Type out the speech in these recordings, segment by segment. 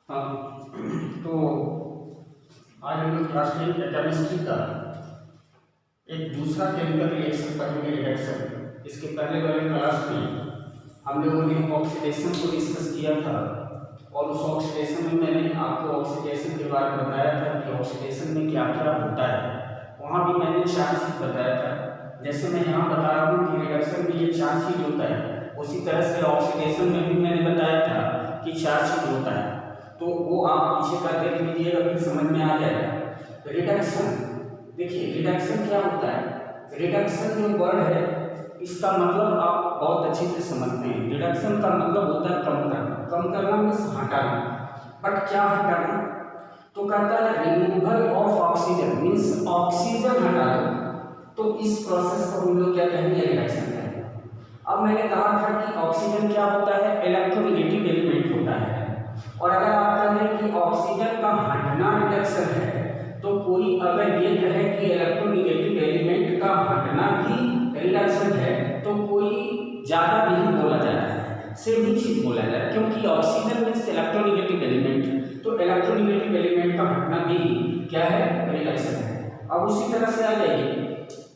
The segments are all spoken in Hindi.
हाँ, तो आज हम लोग क्लास 10 केमिस्ट्री का एक दूसरा केमिकल रिएक्शन पढ़ेंगे, रिडक्शन। इसके पहले वाले क्लास में हम लोगों ने ऑक्सीडेशन को डिस्कस किया था और उस ऑक्सीडेशन में मैंने आपको ऑक्सीडेशन के बारे में बताया था कि ऑक्सीडेशन में क्या क्या होता है। वहाँ भी मैंने 4 चीज़ बताया था, जैसे मैं यहाँ बता रहा हूँ कि रिडक्शन में ये 4 चीज़ होता है, उसी तरह से ऑक्सीडेशन में भी मैंने बताया था कि 4 चीज़ होता है। तो वो आप पीछे का देख लीजिएगा, फिर समझ में आ जाएगा। रिडक्शन, देखिए रिडक्शन क्या होता है। रिडक्शन जो वर्ड है इसका मतलब आप बहुत अच्छे से समझते हैं। रिडक्शन का मतलब होता है कम करना। कम करना मीन्स हटाना। बट क्या हटाना? तो कहता है removal of oxygen, means oxygen हटा दो। तो इस प्रोसेस को हम लोग क्या कहेंगे? रिडक्शन कहेंगे। अब मैंने कहा था कि ऑक्सीजन क्या होता है? इलेक्ट्रोनेगेटिव एलिमेंट होता है। और अगर आप कहें कि ऑक्सीजन का हटना रिडक्शन है, तो कोई अगर ये कहे कि इलेक्ट्रोनेगेटिव एलिमेंट का हटना भी रिडक्शन है, तो कोई ज़्यादा नहीं बोला जा रहा है, सेम ही चीज़ बोला जा रहा है, क्योंकि ऑक्सीजन मीन्स इलेक्ट्रोनेगेटिव एलिमेंट, तो इलेक्ट्रोनेगेटिव एलिमेंट का हटना भी क्या है? रिडक्शन है। अब उसी तरह से आ जाइए,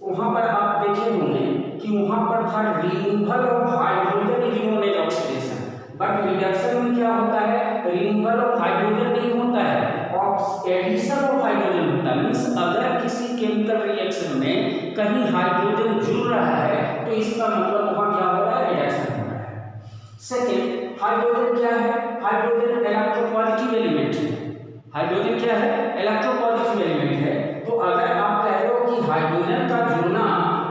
वहाँ पर आप देखे होंगे कि वहाँ पर था removal of hydrogen is oxidation, but reduction में क्या होता है? रिमूवल ऑफ हाइड्रोजन नहीं होता है, एडिशन ऑफ हाइड्रोजन होता है। मीन्स अगर किसी केमिकल रिएक्शन में कहीं हाइड्रोजन जुड़ रहा है तो इसका मतलब वहाँ क्या हो रहा है? रिडक्शन हो रहा है। सेकेंड, हाइड्रोजन क्या है? हाइड्रोजन इलेक्ट्रोपॉजिटिव एलिमेंट है। हाइड्रोजन क्या है? इलेक्ट्रोपॉजिटिव एलिमेंट है। तो अगर आप कह रहे हो कि हाइड्रोजन का जुड़ना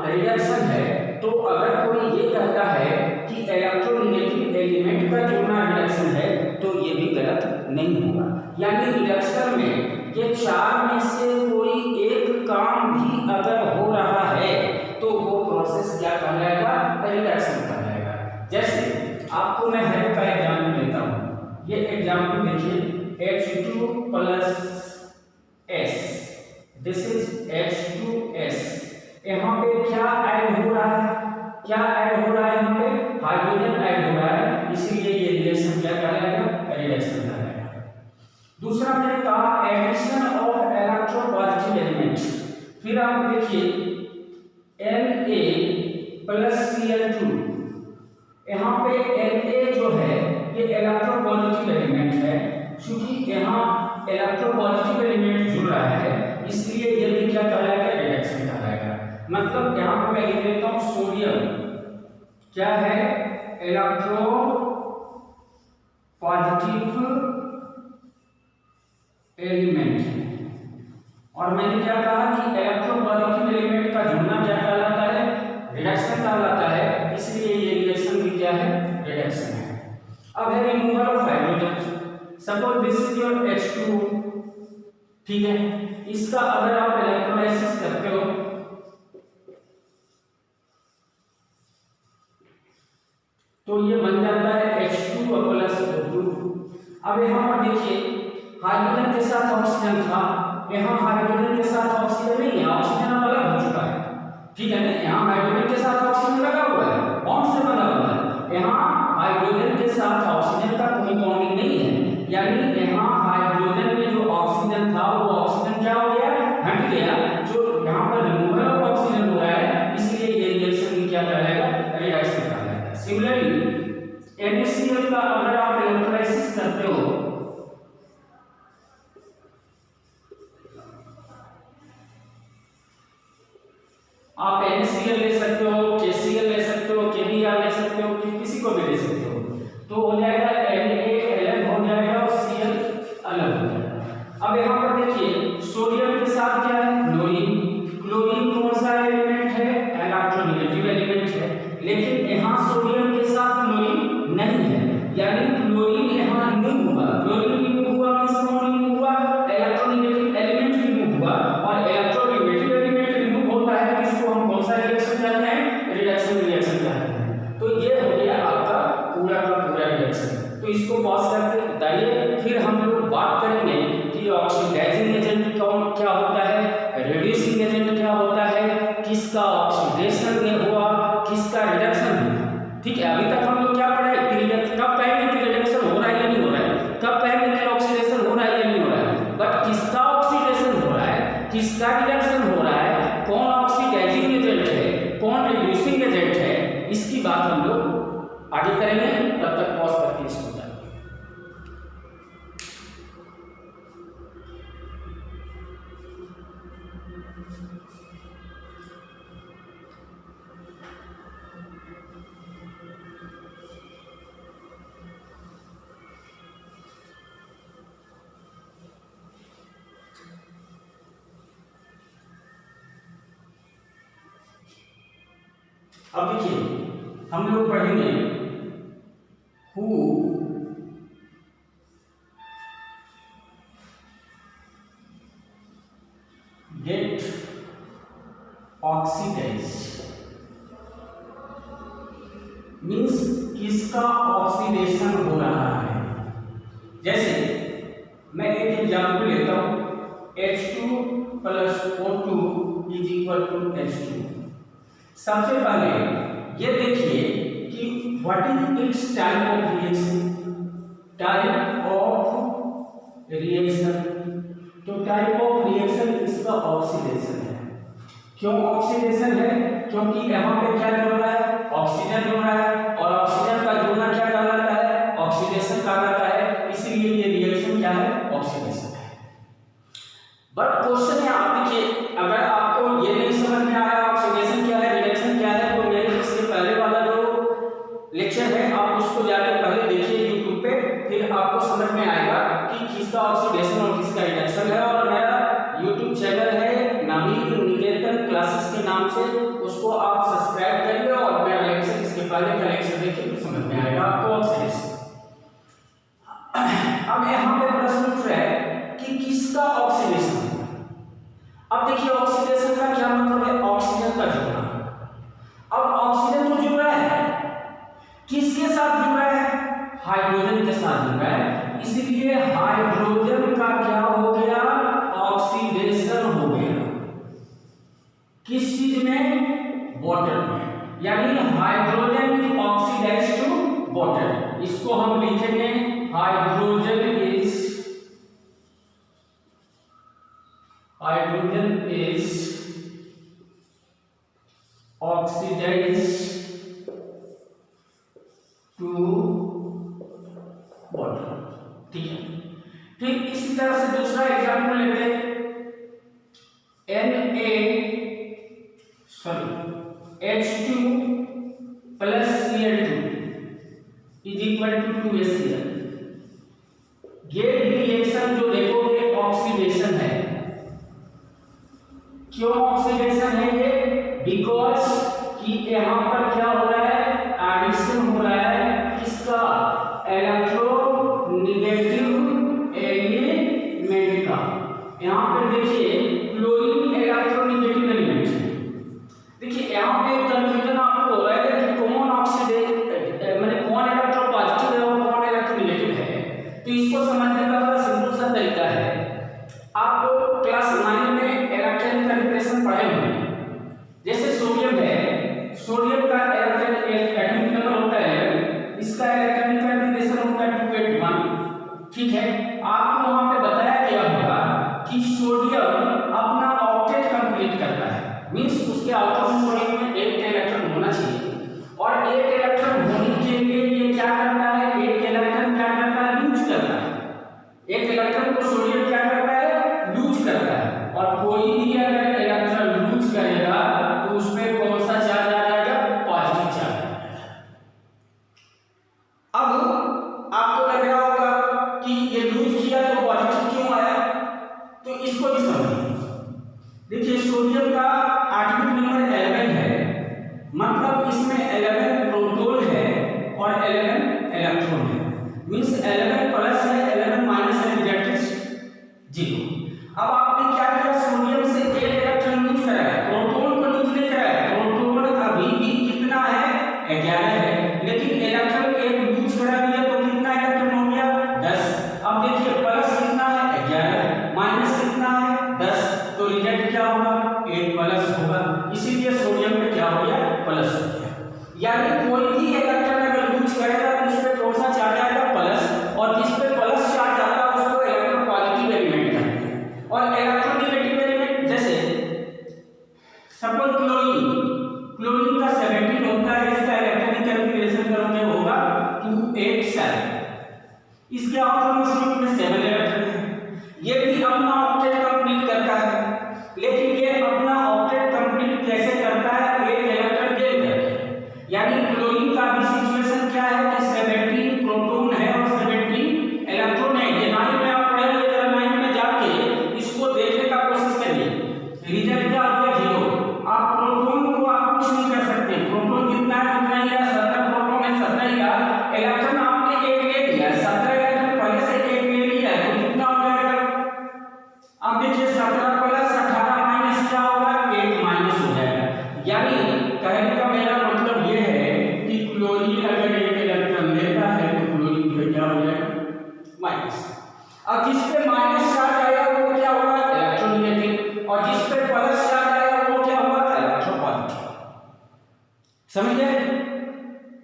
रिडक्शन है, तो अगर कोई ये कहता है कि इलेक्ट्रोनेगेटिव एलिमेंट का जुड़ना रिडक्शन है, तो ये भी गलत नहीं होगा। यानी रिडक्शन में ये 4 में से कोई एक काम भी अगर हो रहा है तो वो प्रोसेस क्या कहलाएगा? रिडक्शन कहलाएगा। जैसे आपको मैं हेल्प का एग्जाम्पल देता हूँ। ये एग्जाम्पल देखिए, H2 plus S, this is H2S। यहाँ पे क्या ऐड हो रहा है? क्या ऐड हो रहा है? यहाँ पे हाइड्रोजन ऐड हो रहा है, इसीलिए ये रिएक्शन क्या कहलाएगा? रिडक्शन कहलाएगा। दूसरा मैंने कहा एडिशन ऑफ इलेक्ट्रोपॉजिटिव एलिमेंट। फिर आप देखिए Na प्लस Cl2, यहाँ पे Na जो है ये इलेक्ट्रोपॉजिटिव एलिमेंट है। चूंकि यहाँ इलेक्ट्रोपॉजिटिव एलिमेंट जुड़ रहा है, इसलिए ये भी क्या कहलाएगा? रिडक्शन कहलाएगा। मतलब यहाँ पे मैं लिख देता हूँ सोडियम क्या है? Electro positive element. और मैंने क्या कहा कि इलेक्ट्रोपॉजिटिव एलिमेंट का जुड़ना क्या कहलाता है? रिडक्शन कहलाता है, इसलिए ये रिएक्शन भी क्या है? रिडक्शन है। अब है removal of hydrogen. Suppose this is your H2, ठीक है। इसका अगर आप इलेक्ट्रोलाइसिस करते हो तो ये बन जाता है H2 प्लस O2। अब यहाँ पर देखिए हाइड्रोजन के साथ ऑक्सीजन था, यहाँ हाइड्रोजन के साथ ऑक्सीजन नहीं है, ऑक्सीजन अब अलग हो चुका है, ठीक है ना। यहाँ हाइड्रोजन के साथ ऑक्सीजन लगा हुआ है, बॉन्ड से बना हुआ है। यहाँ हाइड्रोजन के साथ ऑक्सीजन का कोई बॉन्डिंग नहीं है, यानी यहाँ हाइड्रोजन में जो ऑक्सीजन था वो ऑक्सीजन क्या हो गया? हट गया। जो यहाँ पर रिमूवल ऑफ ऑक्सीजन हो रहा है, इसलिए ये रिएक्शन क्या कहलाएगा? रिडक्शन कहलाएगा। सिमिलरली NaCl का अगर आप इलेक्ट्रोलाइसिस करते हो आप NaCl ले सकते हो, KCl ले सकते हो, KBr ले सकते हो, किसी को भी ले सकते हो, तो हो जाएगा Na अलग हो जाएगा और Cl अलग हो जाएगा। अब यहाँ पर देखिए सोडियम के साथ क्या है? क्लोरीन। क्लोरीन कौन सा एलिमेंट है? इलेक्ट्रोनेगेटिव एलिमेंट है, लेकिन यहाँ सोडियम के साथ क्लोरीन नहीं है, यानी क्लोरीन यहाँ रिमूव हुआ। क्लोरीन रिमूव हुआ मींस कौन रिमूव हुआ? इलेक्ट्रोनेगेटिव एलिमेंट रिमूव हुआ, और इलेक्ट्रोनेगेटिव एलिमेंट रिमूव होता है इसको हम कौन सा रिएक्शन कहते हैं? रिडक्शन रिएक्शन कहते हैं। तो ये हो गया आपका पूरा का पूरा रिएक्शन। तो इसको पॉज करके बताइए, फिर हम लोग बात करेंगे कि ऑक्सीडाइजिंग एजेंट कौन क्या होता है, रिड्यूसिंग एजेंट क्या होता है, किसका ऑक्सीडेशन हुआ, किसका रिडक्शन हुआ। ठीक है, अभी तक हम लोग क्या पढ़े? कब कहेंगे कि रिडक्शन हो रहा है या नहीं हो रहा है? कब कहेंगे कि ऑक्सीडेशन बातें करेंगे, तब तक पॉज करके इसको बताएंगे। अब देखिए हम लोग पढ़ेंगे हु गेट ऑक्सीडाइज्ड, मीन्स किसका ऑक्सीडेशन हो रहा है। जैसे मैं एक एग्जाम्पल लेता हूं, H2 plus O2 is equal to H2। सबसे पहले ये देखिए कि what is it's type of reaction, type of reaction. तो टाइप ऑफ रिएक्शन इसका ऑक्सीडेशन है। क्यों ऑक्सीडेशन है? क्योंकि यहाँ पे क्या जुड़ रहा है, ऑक्सीजन जुड़ रहा है, और ऑक्सीजन का जुड़ना क्या कहलाता है, ऑक्सीडेशन कहलाता है। इसलिए ये रिएक्शन क्या है, ऑक्सीडेशन है। बट क्वेश्चन है, आप देखिए अगर आपको ये नहीं समझ में आ रहा ऑक्सीडेशन क्या है, रिएक्शन क्या है, तो मेरे इससे पहले वाला जो लेक्चर है आप उसको जाके पहले देखिए यूट्यूब पे, फिर आपको समझ में आएगा कि किसका ऑक्सीडेशन और किसका रिडक्शन है। और मेरा यूट्यूब चैनल है नवीन निकेतन क्लासेस के नाम से, उसको आप सब्सक्राइब करिए और मेरा लेक्चर इसके पहले का लेक्चर देखिए तो समझ में आएगा आपको ऑक्सीडेशन। अब यहाँ पे प्रश्न उठ रहा है कि किसका ऑक्सीडेशन। अब देखिए ऑक्सीडेशन का क्या मतलब है, ऑक्सीजन का जुड़ना। अब ऑक्सीजन तो जुड़ रहा है, किसके साथ जुड़ रहा है, हाइड्रोजन के साथ जुड़ रहा है। इसलिए हाइड्रोजन का क्या हो गया, ऑक्सीडेशन हो गया। किस चीज में, वाटर में, यानी hydrogen is oxidised to water. इसको हम लिखेंगे hydrogen is oxidised to water. ठीक है। फिर इसी तरह से दूसरा एग्जांपल लेते हैं, H2 plus Cl2 is equal to 2HCl। ये रिएक्शन जो देखोगे ऑक्सीडेशन है। क्यों ऑक्सीडेशन है ये, बिकॉज कि यहाँ पर क्या हो रहा है, एडिशन हो रहा है किसका, इलेक्ट्रोनेगेटिव एलिमेंट का। यहाँ पर देखिए क्लोरीन इलेक्ट्रोनेगेटिव एलिमेंट है। देखिए यहाँ पे कंफ्यूजन आपको हो रहा है कि कौन ऑक्सीडेट माने कौन इलेक्ट्रो पॉजिटिव है और कौन इलेक्ट्रो नेगेटिव है। तो इसको समझने का बड़ा सिंपल सा तरीका है, आप क्लास 9 में इलेक्ट्रॉन कन्फिगरेशन पढ़े होंगे। जैसे सोडियम है, सोडियम का इलेक्ट्रॉन एटॉमिक नंबर होता है, इसका इलेक्ट्रॉनिक कन्फिगरेशन होता है 281। ठीक है, आपको वहां पे बताया गया होगा कि सोडियम अपना ऑक्टेट कंप्लीट करता है, मींस उसके आउटर मोड में 8 इलेक्ट्रॉन होना चाहिए। और 8 इलेक्ट्रॉन होने के लिए ये क्या करता है, एक इलेक्ट्रॉन क्या करता है, लूज करता है। एक इलेक्ट्रॉन को सोडियम क्या करता है, लूज करता है। और कोई भी अगर इलेक्ट्रॉन लूज करेगा तो उसमें कौन सा चार्ज आ जाएगा, पॉजिटिव चार्ज आ जाएगा। अब आपको लग रहा होगा कि ये लूज किया तो पॉजिटिव क्यों आया, तो इसको भी समझिए। देखिए सोडियम का एटॉमिक नंबर 11 है, मतलब इसमें 11 प्रोटॉन है और 11 इलेक्ट्रॉन है, मींस 11 प्लस है 11 माइनस है, दैट इज 0। अब आपने क्या किया, सोडियम से 8 इलेक्ट्रॉन लूज कराया, प्रोटॉन को लूज नहीं कराया। प्रोटॉन अभी भी कितना है, 11 है, लेकिन इलेक्ट्रॉन 1 लूज करा दिया तो कितना इलेक्ट्रॉन हो गया, 10। अब देखिए प्लस कितना है, 11, माइनस कितना है, 10, तो रिजल्ट क्या होगा, 8 प्लस होगा। इसीलिए सोडियम पे क्या हो गया, प्लस हो गया। यानी कोई भी इलेक्ट्रॉन अगर लूज करेगा तो उस पे कौन सा चार्ज आएगा, प्लस, और जिस पे प्लस चार्ज आता है उसको इलेक्ट्रो पॉजिटिव एलिमेंट कहते हैं। 8 7, इसके आउटर ग्रुप में 7 इलेक्ट्रॉन है। ये भी अपना ऑक्टेट कंप्लीट करता है, लेकिन ये अपना ऑक्टेट कंप्लीट कैसे करता है? एक इलेक्ट्रॉन गेन करके। यानी क्लोरीन का भी सिचुएशन क्या है कि 17 प्रोटॉन है और 17 इलेक्ट्रॉन है। ये 9 में आप पढ़े हुए, जरा 9 में जाके इसको देखने का कोशिश करिए। रिजल्ट क्या हो गया? 0। आप प्रोटॉन को आप कुछ नहीं कर सकते, प्रोटॉन जितना है उतना ही है। 17 प्रोटॉन है, 17 ही है। इलेक्ट्रॉन आपने एक ले लिया, 17 इलेक्ट्रॉन पहले से एक ले लिया है, तो कितना हो जाएगा? अब देखिए 17 प्लस 18 माइनस क्या होगा? 8 माइनस हो जाएगा। यानी कहने का मेरा मतलब ये है कि क्लोरीन अगर एक इलेक्ट्रॉन लेता है तो क्लोरीन पे क्या हो जाएगा? माइनस। अब जिस पे माइनस चार्ज आएगा वो क्या होगा? इलेक्ट्रोनेगेटिव। और जिस पे प्लस चार्ज आएगा वो क्या होगा? इलेक्ट्रोपॉजिटिव। समझ गए?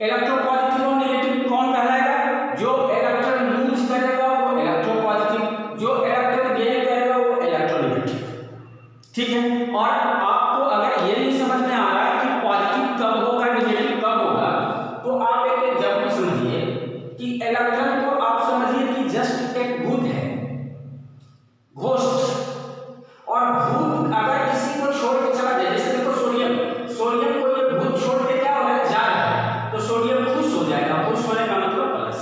इलेक्ट्रोपॉजिटिव और नेगेटिव कौन कहलाएगा? जो इलेक्ट्रॉन लूज करेगा वो इलेक्ट्रोपॉजिटिव, जो इलेक्ट्रॉन गेन करेगा वो इलेक्ट्रोनेगेटिव। ठीक है। और आपको अगर ये नहीं समझ में आ रहा है कि पॉजिटिव कब होगा, नेगेटिव कब होगा, तो आप एक एग्जांपल समझिए कि इलेक्ट्रॉन को आप समझिए कि जस्ट एक भूत है, घोस्ट। और भूत अगर किसी को छोड़ के चला जाए, जैसे देखो सोडियम को ये भूत छोड़ के क्या हो रहा है? जा रहा है, तो सोडियम खुश हो जाएगा। खुश होने का मतलब प्लस।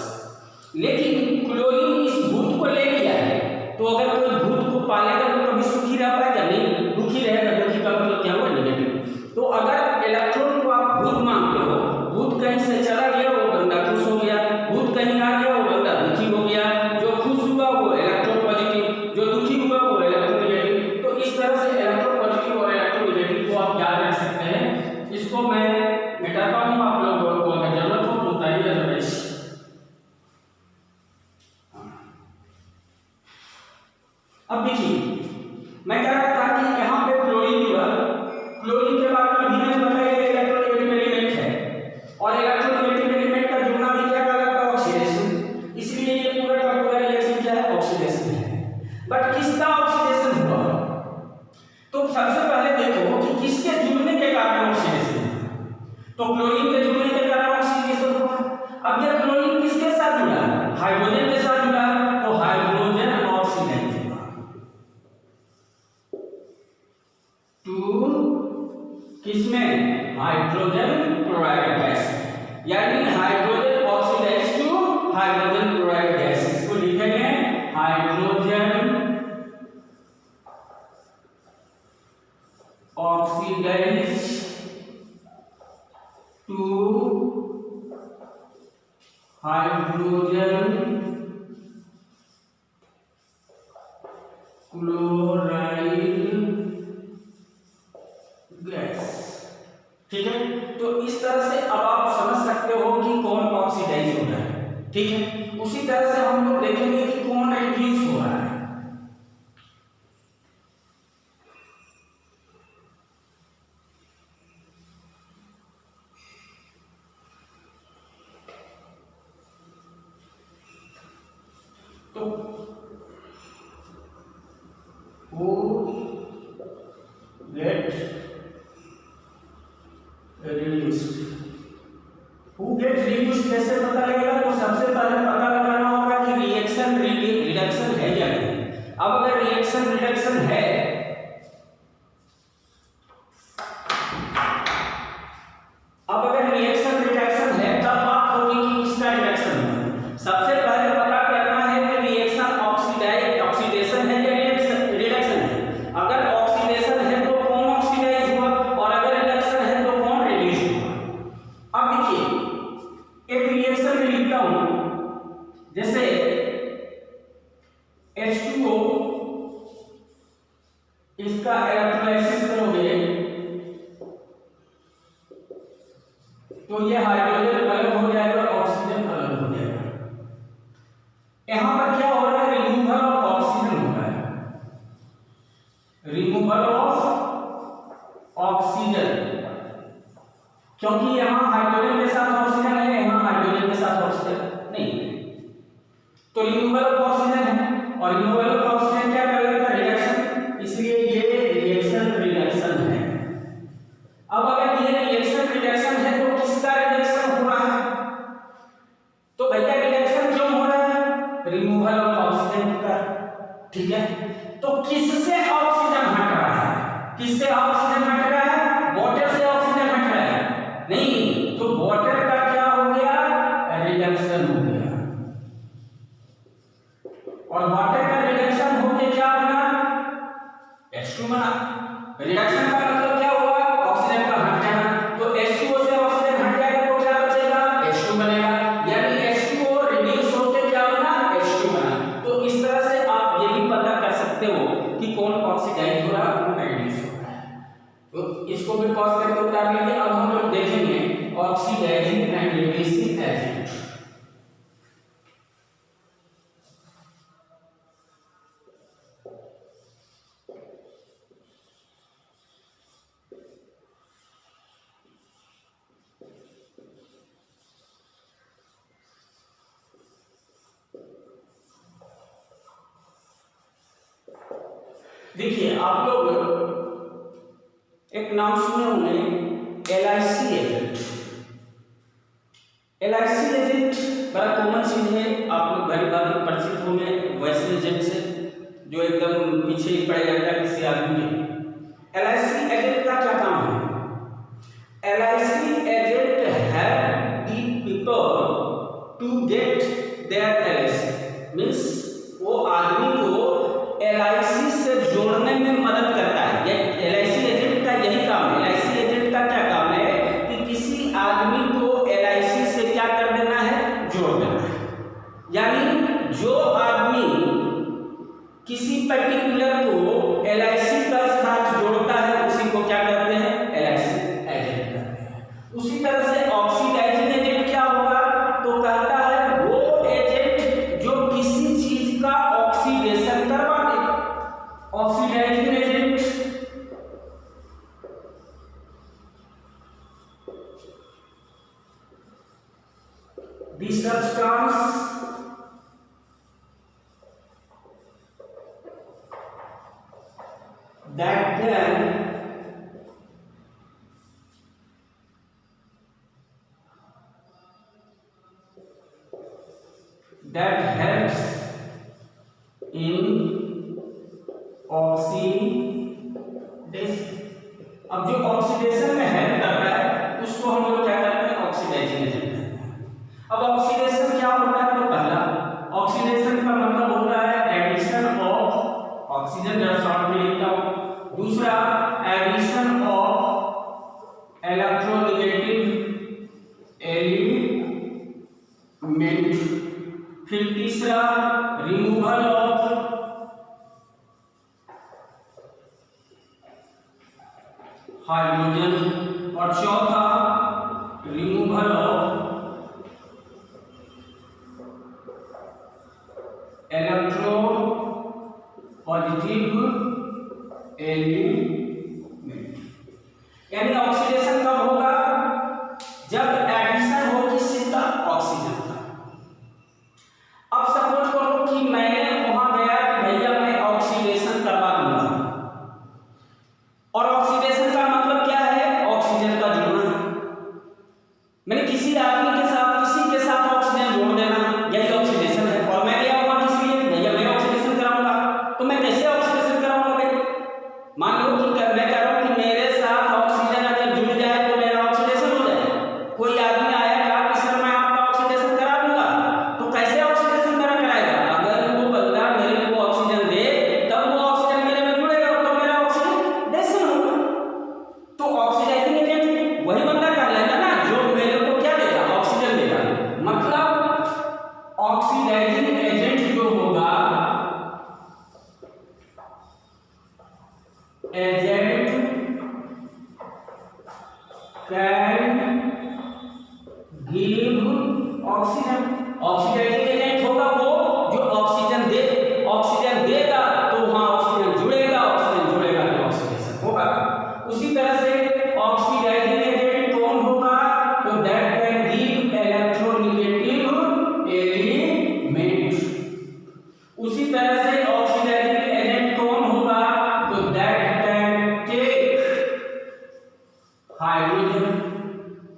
लेकिन क्लोरीन इस भूत को ले लिया है, तो अगर कोई भूत को पालेगा तो कभी सुखी रह पाएगा? नहीं, दुखी रहेगा। दुखी का मतलब क्या हुआ? नेगेटिव। तो अगर इलेक्ट्रॉन को आप भूत मानते हो, भूत कहीं से चला गया वो बंदा खुश हो गया, भूत कहीं आ गया वो बंदा दुखी हो गया। जो खुश हुआ वो इलेक्ट्रॉन पॉजिटिव, जो दुखी हुआ वो इलेक्ट्रॉन नेगेटिव। तो इस तरह से इलेक्ट्रॉन पॉजिटिव और इलेक्ट्रॉन नेगेटिव को आप याद रख सकते हैं। इसको मैं मिटाता हूं, आप लोगों को अगर जरूरत हो तो बताइए, अदरवाइज अब देखिए मैं कह रहा था कि यहाँ पे क्लोरीन हुआ, क्लोरीन के बाद में भी मैंने बताया कि इलेक्ट्रोनेगेटिव एलिमेंट है, और इलेक्ट्रोनेगेटिव एलिमेंट का जुड़ना भी क्या कहलाता है? ऑक्सीडेशन। इसलिए ये पूरा का पूरा रिएक्शन क्या है? ऑक्सीडेशन है। बट किसका ऑक्सीडेशन हुआ? तो सबसे पहले देखो कि किसके जुड़ने के कारण ऑक्सीडेशन हुआ। तो क्लोरीन के जुड़ने के कारण ऑक्सीडेशन हुआ। अब ये क्लोरीन किसके साथ जुड़ा? हाइड्रोजन के साथ जुड़ा, तो हाइड्रोजन ऑक्सीडाइज हुआ टू किसमें? Hydrogen chloride gas. यानी hydrogen oxidize to hydrogen chloride gas. इसको लिखेंगे hydrogen oxidize to hydrogen chloride gas. ठीक है। तो इस तरह से अब आप समझ सकते हो कि कौन ऑक्सीडाइज हो रहा है। ठीक है। उसी तरह से हम लोग देखेंगे कि कौन रिड्यूस हो रहा है। तो वो गेट रिड्यूस्ड कैसे पता लगेगा? तो सबसे पहले पता लगाना होगा कि रिएक्शन रिडक्शन है या नहीं। अब अगर रिएक्शन रिडक्शन है, तब बात होगी कि किसका रिडक्शन हुआ। सबसे पहले पता करना है कि रिएक्शन ऑक्सीडेशन है या रिडक्शन है। अगर ऑक्सीडेशन है तो कौन ऑक्सीडाइज हुआ, और अगर रिडक्शन है तो कौन रिड्यूस हुआ। अब देखिए एक रिएक्शन में लिखता हूं, जैसे H2O, इसका इलेक्ट्रोलाइसिस करोगे तो ये हाइड्रोजन अलग हो जाएगा, ऑक्सीजन अलग हो जाएगा। यहां पर क्या हो रहा है? रिमूवल ऑफ ऑक्सीजन हो रहा है, रिमूवल ऑफ ऑक्सीजन, क्योंकि यहां हाइड्रोजन के साथ ऑक्सीजन है, यहां हाइड्रोजन के साथ ऑक्सीजन नहीं है। तो रिमूवल ऑफ ऑक्सीजन है, और रिमूवल ऑफ ऑक्सीजन क्या कहलाता है? रिडक्शन। इसलिए ये रिएक्शन रिडक्शन है। अब अगर ये रिएक्शन रिडक्शन है तो किसका रिडक्शन हो रहा है? तो भैया ठीक है, तो किससे ऑक्सीजन हट रहा है? किससे ऑक्सीजन हट रहा है? वाटर से ऑक्सीजन हट रहा है? नहीं, तो वाटर का क्या हो गया? रिडक्शन हो गया। और वाटर का रिडक्शन होके क्या बना? H2 बना। रिडक्शन का मतलब क्या हुआ? ऑक्सीजन का हट जाना। तो H2O से ऑक्सीजन हट जाएगा तो क्या बचेगा? H2 बनेगा। यानी H2O रिड्यूस होके क्या बना? H2 बना। तो इस तरह से आप ये भी पता कर सकते हो कि कौन ऑक्सीडाइज हो रहा है, कौन रिड्यूस हो रहा है। तो इसको भी पॉज करके उतार लीजिए। अब हम लोग देखेंगे ऑक्सीडाइजिंग एंड रिड्यूसिंग एजेंट। देखिए, आप लोग एक नाम सुने होंगे LIC एजेंट। LIC एजेंट बड़ा कॉमन चीज है, आप लोग भली भांति परिचित होंगे वैसे एजेंट से जो एकदम पीछे ही पड़ जाता है किसी आदमी के। LIC एजेंट का क्या काम है? LIC agent help the people to get their LIC, means वो आदमी को LIC से जोड़ने में मदद करता है। ये LIC एजेंट का यही काम है। LIC एजेंट का क्या काम है कि किसी आदमी को LIC से क्या कर देना है? जोड़ देना है। यानी जो आदमी किसी पर्टिकुलर को LIC का साथ जोड़ता है उसी को क्या कहते हैं? LIC एजेंट कहते हैं। उसी तरह से ऑक्सीडाइजिंग एजेंट क्या होगा? तो कहता है वो एजेंट जो किसी चीज का ऑक्सीडेशन करवा दे। Oxidising agent the substance that can that helps in oxidation. अब जो ऑक्सीडेशन में हेल्प कर रहा है उसको हम लोग क्या कहते हैं? ऑक्सीडाइजिंग एजेंट कहते हैं। अब ऑक्सीडेशन क्या होता है? तो पहला ऑक्सीडेशन का मतलब होता है एडिशन ऑफ ऑक्सीजन, जरा शॉर्ट में लिखता हूं। दूसरा एडिशन ऑफ इलेक्ट्रोनेगेटिव एलिमेंट। फिर तीसरा रिमूवल ऑफ हाइड्रोजन। और चौथा removal of electropositive element. यानी ऑक्सीडेशन कब होगा? जब एडिशन हो किसी का? ऑक्सीजन का। अब सपोज करो कि मैंने वहां गया कि भैया मैं ऑक्सीडेशन करवा दूंगा, और ऑक्सीडेशन का मतलब क्या है? ऑक्सीजन का जुड़ना। मैंने किसी आदमी के साथ किसी के साथ ऑक्सीजन जोड़ देना, यही ऑक्सीडेशन है। और मैं गया वहां किस लिए? भैया मैं ऑक्सीडेशन कराऊंगा। तो मैं कैसे ऑक्सीडेशन कराऊंगा भाई? मान लो कि मैं कह रहा हूं कि मेरे साथ ऑक्सीजन अगर जुड़ जाए तो मेरा ऑक्सीडेशन हो जाए। कोई आदमी आया कहा कि सर मैं आपका ऑक्सीडेशन करा दूंगा, तो कैसे ऑक्सीडेशन मेरा कराएगा? अगर वो बंदा मेरे को ऑक्सीजन दे तब वो ऑक्सीजन मेरे में जुड़ेगा तो मेरा ऑक्सीडेशन होगा। तो ऑक्सीडाइजिंग एजेंट वही बंदा कर लेगा ना जो मेरे को क्या देगा? ऑक्सीजन देगा। मतलब ऑक्सीडाइजिंग एजेंट जो होगा, agent can give oxygen. Oxidising agent होगा वो जो ऑक्सीजन देगा तो वहां ऑक्सीजन जुड़ेगा, ऑक्सीजन जुड़ेगा तो ऑक्सीडेशन होगा। उसी तरह से ऑक्सीडाइजिंग एजेंट कौन होगा? तो that can give electronegative element. उसी तरह से ऑक्सीडाइजिंग एजेंट कौन होगा? तो दैट कैन टेक हाइड्रोजन।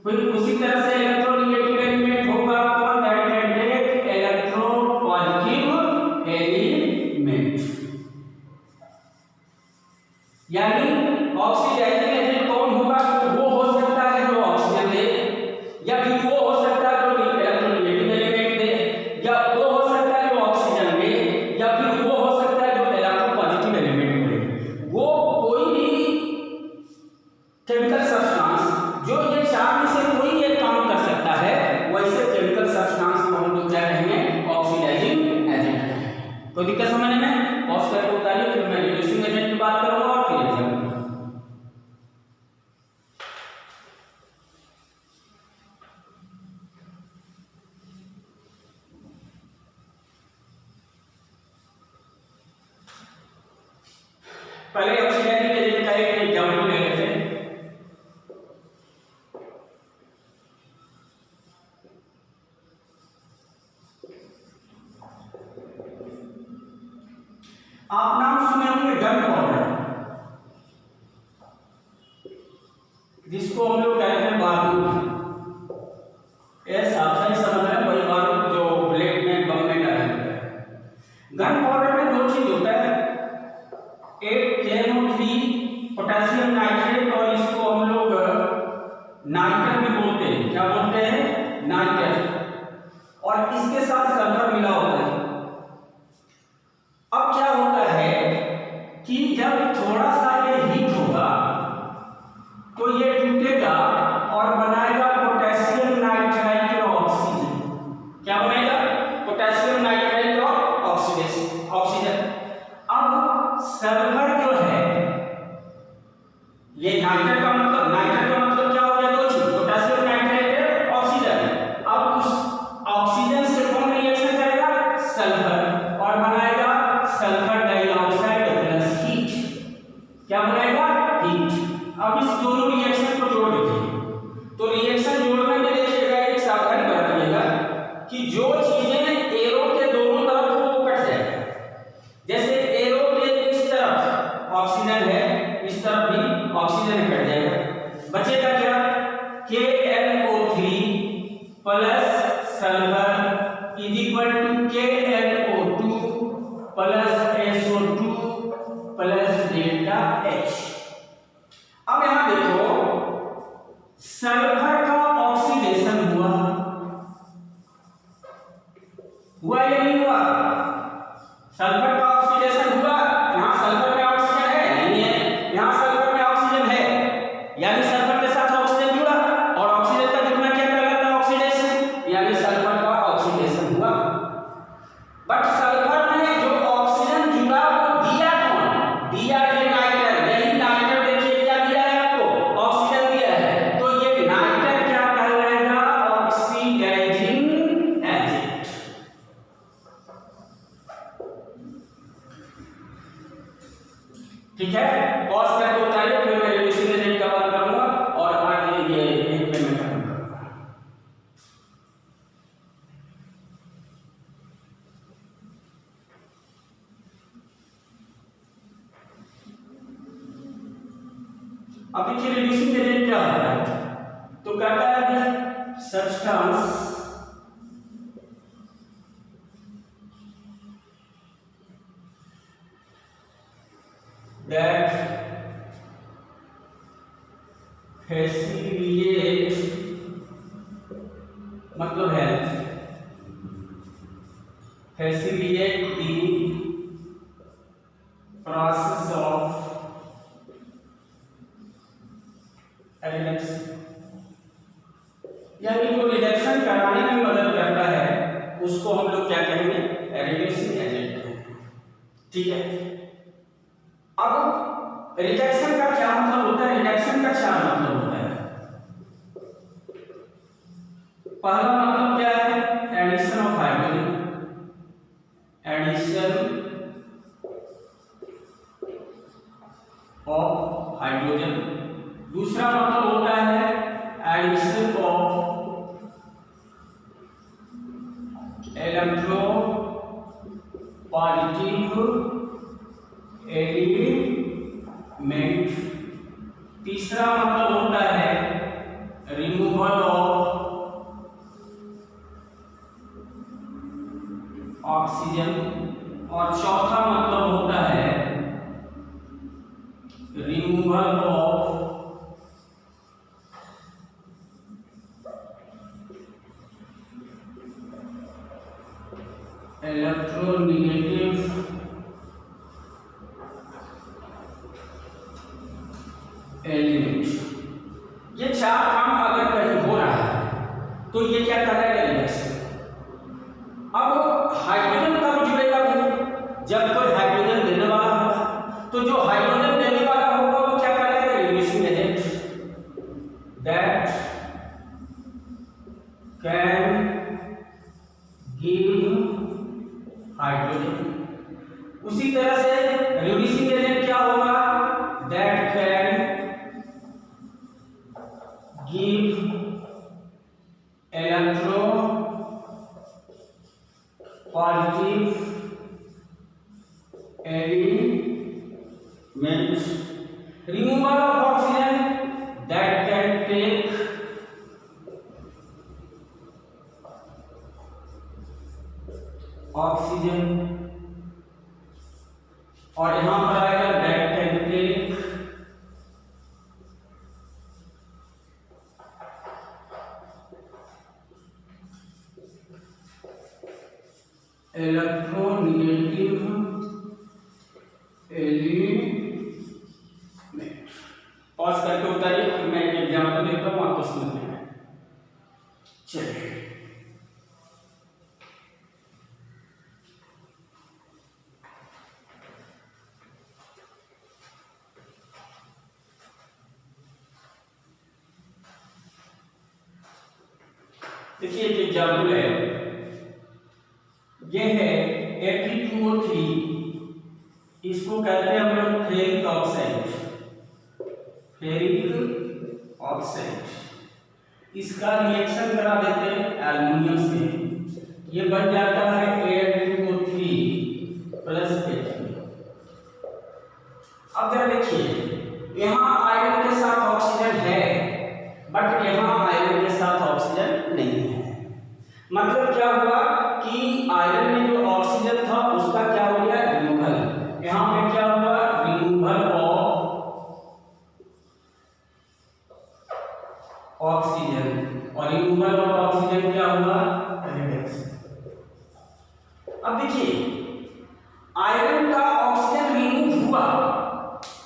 फिर उसी तरह से इलेक्ट्रोनेगेटिव एलिमेंट होगा कौन? दैट कैन टेक यानी ऑक्सीडाइजिंग एजेंट कौन होगा? वो हो सकता है जो ऑक्सीजन दे, या फिर वो हो सकता है जो इलेक्ट्रोनेगेटिव एलिमेंट दे, या वो हो सकता है जो ऑक्सीजन दे, या फिर वो हो सकता है जो इलेक्ट्रोपॉजिटिव एलिमेंट दे। वो कोई भी केमिकल सब्सटेंस जो ये चार में से कोई एक काम कर सकता है, वैसे केमिकल सब्सटेंस को हम लोग क्या कहेंगे? ऑक्सीडाइजिंग एजेंट कहेंगे। कोई दिक्कत समझने में? पॉज करके बताइए, फिर मैं रिड्यूसिंग एजेंट की बात करूंगा और फिर एग्जाम्पल। पहले ऑक्सीडाइजिंग एजेंट का एक एग्जाम्पल ले लेते हैं। आप नाम सुने होंगे गन पाउडर, जिसको हम लोग कहते हैं बारूद। यस, आप सही समझ रहे हैं, वही बारूद जो बुलेट में, बम में डाला जाता है। गन पाउडर में दो चीज होता है, एक KNO3 पोटेशियम नाइट्रेट, और इसको हम लोग नाइट्रेट भी बोलते हैं। क्या बोलते हैं? नाइट्रेट। और इसके साथ सल्फर मिला होता है। अब क्या होता है कि जब थोड़ा सा ये हीट होगा तो ये टूटेगा और बनाएगा पोटेशियम नाइट्राइट और ऑक्सीजन। क्या बनाएगा? पोटेशियम नाइट्राइट और ऑक्सीजन। अब सल्फर जो है, ये नाइट्रेट का मतलब क्या हो गया? दो चीज, पोटेशियम नाइट्राइट ऑक्सीजन। अब उस ऑक्सीजन से कौन रिएक्शन करेगा? सल्फर, और बनाएगा सल्फर डाइऑक्साइड प्लस हीट। क्या बनाएगा? हीट। अब इस दोनों रिएक्शन को जोड़ दीजिए, तो रिएक्शन जोड़ने में देखिएगा, एक सावधानी बरतिएगा कि जो चीजें एरो के दोनों तरफ हो वो कट जाएगा। जैसे एरो के इस तरफ ऑक्सीजन है, इस तरफ भी ऑक्सीजन कट जाएगा। बचेगा क्या? KNO3 plus sulphur is equal to KNO2 plus SO2 plus delta H। अब यहां देखो, सल्फर का ऑक्सीडेशन हुआ या नहीं हुआ? सल्फर का ऑक्सीडेशन हुआ। यहां सल्फर में ऑक्सीजन है? नहीं है। यहां सल्फर में ऑक्सीजन है, यानी सल्फर के साथ ऑक्सीजन जुड़ा, और ऑक्सीजन का जुड़ना क्या कहलाता है? ऑक्सीडेशन, यानी सल्फर का ऑक्सीडेशन हुआ। बट सल्फर में जो ऑक्सीजन जुड़ा वो दिया कौन? दिया ये नाइट्रेट। यही नाइट्रेट देखिए क्या दिया है आपको? ऑक्सीजन दिया है। तो ये नाइट्रेट क्या कहलाएगा? Oxidising agent. ठीक है, पॉज करके बताइए, फिर मैं रिड्यूसिंग एजेंट का बात करूंगा और आगे ये पेमेंट करूंगा। अब देखिए रिड्यूसिंग एजेंट क्या होता है, तो कहता है कि सब्सटेंस that facilitate, मतलब help, facilitate the process of reduction, यानी जो रिडक्शन कराने में मदद करता है उसको हम लोग क्या कहेंगे? Reducing agent. ठीक है, अब रिडक्शन का क्या मतलब होता है? रिडक्शन का क्या मतलब होता है? पहला मतलब क्या है? Addition of hydrogen, addition of hydrogen. दूसरा मतलब होता है addition of electropositive element. तीसरा मतलब होता है रिमूवल ऑफ ऑक्सीजन, और चौथा मतलब होता है रिमूवल ऑफ इलेक्ट्रोनेगेटिव एलिमेंट। ये चार काम अगर कहीं हो रहा है तो ये क्या करेगा, रिडक्शन। अब हाइड्रोजन कब जुड़ेगा भाई, जब कोई हाइड्रोजन देने वाला होगा, तो जो हाइड्रोजन देने वाला होगा वो क्या करेगा, reducing agent that can give hydrogen. उसी तरह से रिड्यूसिंग एजेंट क्या होगा, that can give electropositive element. Removal of oxygen that can take oxygen, और यहां पर आएगा that can take electronegative element. Pause करके उतारिए, फिर मैं एक एग्जांपल देता हूं, आपको समझ में आए। चलिए देखिए एक एग्जांपल है, ये है Fe2O3, इसको कहते हैं हम लोग फेरिक ऑक्साइड, फेरिक ऑक्साइड। इसका रिएक्शन करा देते हैं एल्युमिनियम से, ये बन जाता है Fe2O3 प्लस Fe3। अब जरा देखिए, यहाँ आयरन के साथ ऑक्सीजन है, बट यहाँ आयरन के साथ ऑक्सीजन नहीं है। मतलब क्या हुआ कि आयरन में जो ऑक्सीजन था उसका क्या हो गया, रिमूवल। यहां पे क्या हुआ, रिमूवल ऑफ ऑक्सीजन, और रिमूवल ऑफ ऑक्सीजन क्या हुआ, रिडक्शन। अब देखिए आयरन का ऑक्सीजन रिमूव हुआ,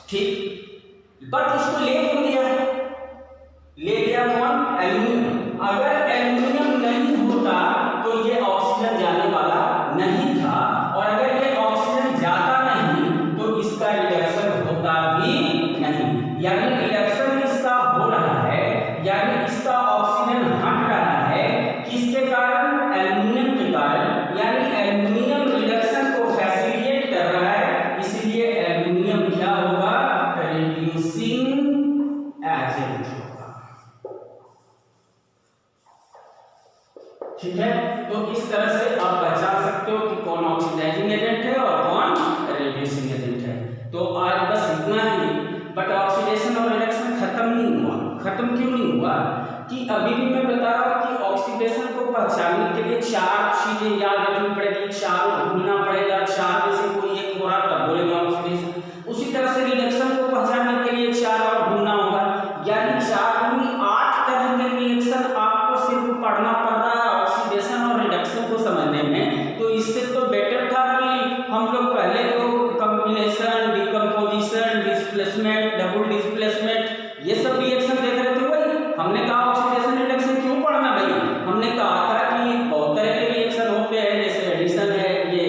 ठीक, बट उसको ले कौन दिया, ले गया कौन, एल्युमिनियम। अगर एल्युमिनियम नहीं होता तो ये ऑक्सीजन जाने वाला नहीं था, और अगर ये ऑक्सीजन जाता नहीं तो इसका रिडक्शन होता भी नहीं। यानी रिडक्शन इसका हो रहा है, यानी इसका ऑक्सीजन हट रहा है, किसके कारण, एल्युमिनियम के कारण। यानी एल्युमिनियम रिडक्शन को फैसिलिटेट कर रहा है, इसलिए एल्युमिनियम क्या होगा, रिड्यूसिंग एजेंट होगा। ठीक है, तो इस तरह से आप पहचान सकते हो कि कौन ऑक्सीडाइजिंग एजेंट है और कौन रिड्यूसिंग एजेंट है। तो आज बस इतना ही, बट ऑक्सीडेशन और रिडक्शन खत्म नहीं हुआ। खत्म क्यों नहीं हुआ, कि अभी भी मैं बता रहा हूं कि ऑक्सीडेशन को पहचानने के लिए चार चीजें याद रखनी पड़ेगी, चारों ढूंढना पड़ेगा, चार में से कोई एक हो रहा तब बोलेंगे ऑक्सीडेशन। उसी तरह से रिडक्शन को पहचानने के लिए चार और ढूंढना होगा, यानी 4 में 8 तरह के रिएक्शन आपको सिर्फ पढ़ना पड़ रहा है ऑक्सीडेशन और रिडक्शन को समझने में। तो इससे तो बेटर था कि हम लोग पहले जो combination, decomposition, displacement, double displacement, ये सब रिएक्शन देख रहे थे। वही हमने कहा ऑक्सीडेशन रिडक्शन क्यों पढ़ना भाई, हमने कहा था कि बहुत तरह के रिएक्शन होते हैं, जैसे एडिशन है, ये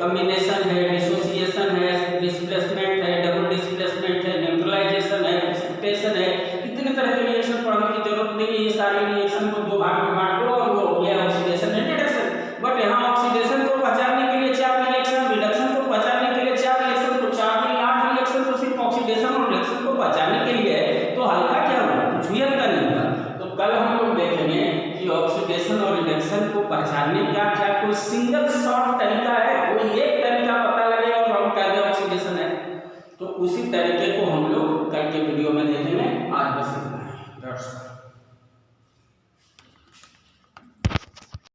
कॉम्बिनेशन है, डिसोसिएशन है, डिस्प्लेसमेंट है, डबल डिस्प्लेसमेंट है, न्यूट्रलाइजेशन है, प्रेसिपिटेशन है। इतने तरह के रिएक्शन पढ़ने की जरूरत नहीं है, ये सारे रिएक्शन को दो भाग में बांट दो और वो हो गया ऑक्सीडेशन एंड रिडक्शन। बट यहाँ ऑक्सीडेशन को पहचानने के लिए 4 रिएक्शन, रिडक्शन को पहचानने के लिए 4 रिएक्शन, तो 4 में 8 रिएक्शन तो सिर्फ ऑक्सीडेशन और रिडक्शन को पहचानने के लिए है। तो हल्का क्या हुआ, कुछ भी हल्का नहीं हुआ। तो कल हम लोग देखेंगे कि ऑक्सीडेशन और रिडक्शन को पहचानने का क्या कोई सिंगल शॉर्ट तरीका है, कोई एक तरीका पता लगे और हम कह दें ऑक्सीडेशन है। तो उसी तरीके को हम